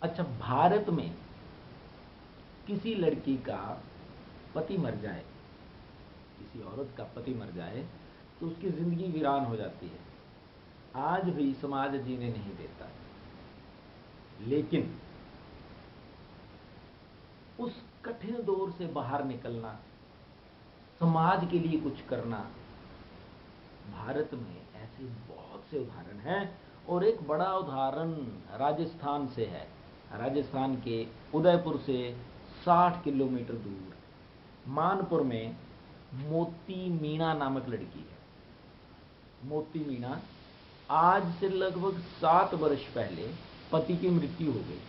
अच्छा, भारत में किसी लड़की का पति मर जाए, किसी औरत का पति मर जाए तो उसकी जिंदगी वीरान हो जाती है। आज भी समाज जीने नहीं देता। लेकिन उस कठिन दौर से बाहर निकलना, समाज के लिए कुछ करना, भारत में ऐसे बहुत से उदाहरण हैं। और एक बड़ा उदाहरण राजस्थान से है। राजस्थान के उदयपुर से 60 किलोमीटर दूर मानपुर में मोती मीणा नामक लड़की है। मोती मीणा, आज से लगभग 7 वर्ष पहले पति की मृत्यु हो गई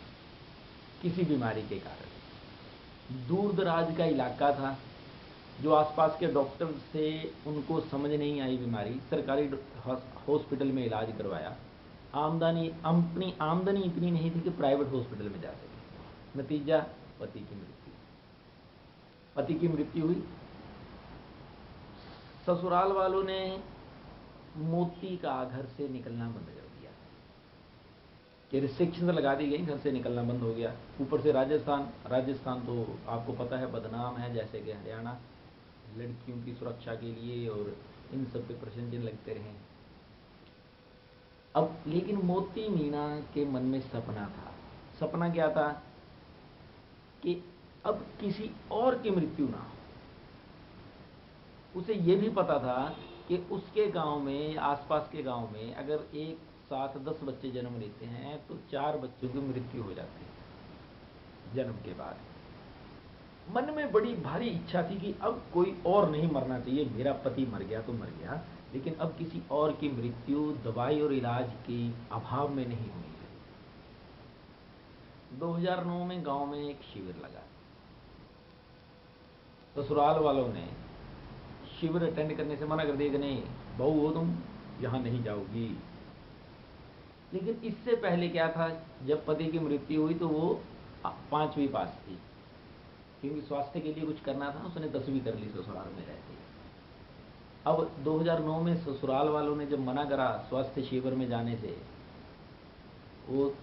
किसी बीमारी के कारण। दूर दराज का इलाका था, जो आसपास के डॉक्टर से उनको समझ नहीं आई बीमारी, सरकारी हॉस्पिटल में इलाज करवाया। अपनी आमदनी इतनी नहीं थी कि प्राइवेट हॉस्पिटल में जा सके। नतीजा, पति की मृत्यु। पति की मृत्यु हुई। ससुराल वालों ने मोती का घर से निकलना बंद कर दिया कि रिस्ट्रिक्शन लगा दी गई, घर से निकलना बंद हो गया। ऊपर से राजस्थान तो आपको पता है बदनाम है, जैसे कि हरियाणा, लड़कियों की सुरक्षा के लिए और इन सब पे प्रश्न चिन्ह लगते रहे। अब लेकिन मोती मीणा के मन में सपना था। सपना क्या था कि अब किसी और की मृत्यु ना हो। उसे यह भी पता था कि उसके गांव में, आसपास के गांव में अगर एक साथ 10 बच्चे जन्म लेते हैं तो 4 बच्चों की मृत्यु हो जाती है जन्म के बाद। मन में बड़ी भारी इच्छा थी कि अब कोई और नहीं मरना चाहिए, मेरा पति मर गया तो मर गया, लेकिन अब किसी और की मृत्यु दवाई और इलाज के अभाव में नहीं होनी चाहिए। 2009 में गांव में एक शिविर लगा। ससुराल वालों ने शिविर अटेंड करने से मना कर दिया कि नहीं, बहू हो तुम, यहां नहीं जाओगी। लेकिन इससे पहले क्या था, जब पति की मृत्यु हुई तो वो 5वीं पास थी, क्योंकि स्वास्थ्य के लिए कुछ करना था। उसने 10वीं कर ली ससुराल में रहते। अब 2009 में ससुराल वालों ने जब मना करा स्वास्थ्य शिविर में जाने से, वो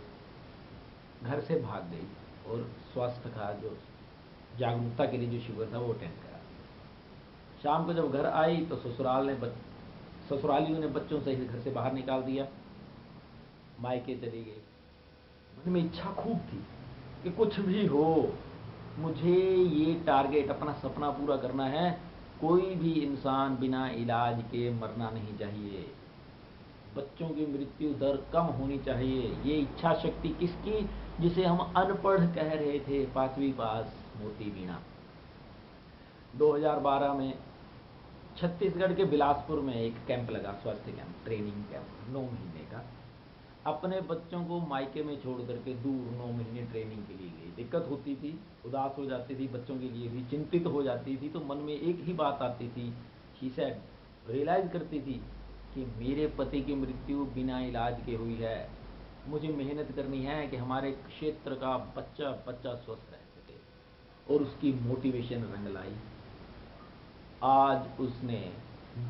घर से भाग गई और स्वास्थ्य का जो जागरूकता के लिए जो शिविर था वो अटेंड करा। शाम को जब घर आई तो ससुरालियों ने बच्चों से घर से बाहर निकाल दिया, मायके चली गई। मन में इच्छा खूब थी कि कुछ भी हो, मुझे ये टारगेट, अपना सपना पूरा करना है। कोई भी इंसान बिना इलाज के मरना नहीं चाहिए, बच्चों की मृत्यु दर कम होनी चाहिए। ये इच्छा शक्ति किसकी, जिसे हम अनपढ़ कह रहे थे, 5वीं पास मोती मीणा। 2012 में छत्तीसगढ़ के बिलासपुर में एक कैंप लगा, स्वास्थ्य कैंप, ट्रेनिंग कैंप 9 महीने का। अपने बच्चों को मायके में छोड़ करके दूर 9 महीने ट्रेनिंग के लिए गई। दिक्कत होती थी, उदास हो जाती थी, बच्चों के लिए भी चिंतित हो जाती थी। तो मन में एक ही बात आती थी, शी सेड, रियलाइज करती थी कि मेरे पति की मृत्यु बिना इलाज के हुई है। मुझे मेहनत करनी है कि हमारे क्षेत्र का बच्चा बच्चा स्वस्थ रह सके। और उसकी मोटिवेशन रंग लाई। आज उसने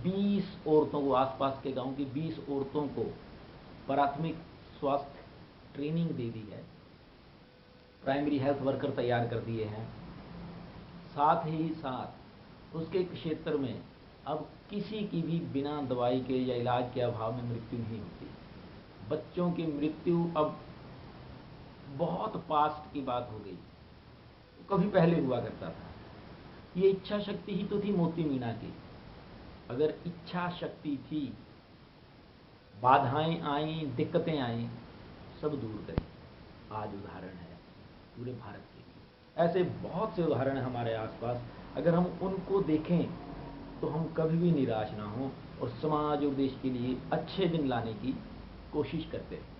20 औरतों को, आसपास के गांव की 20 औरतों को प्राथमिक स्वास्थ्य ट्रेनिंग दे दी है, प्राइमरी हेल्थ वर्कर तैयार कर दिए हैं। साथ ही साथ उसके क्षेत्र में अब किसी की भी बिना दवाई के या इलाज के अभाव में मृत्यु नहीं होती। बच्चों की मृत्यु अब बहुत पास्ट की बात हो गई, कभी पहले हुआ करता था। ये इच्छा शक्ति ही तो थी मोती मीणा की। अगर इच्छा शक्ति थी, बाधाएं आई, दिक्कतें आई, सब दूर करें। आज उदाहरण है पूरे भारत के लिए। ऐसे बहुत से उदाहरण हैं हमारे आसपास। अगर हम उनको देखें तो हम कभी भी निराश ना हों और समाज और देश के लिए अच्छे दिन लाने की कोशिश करते रहें।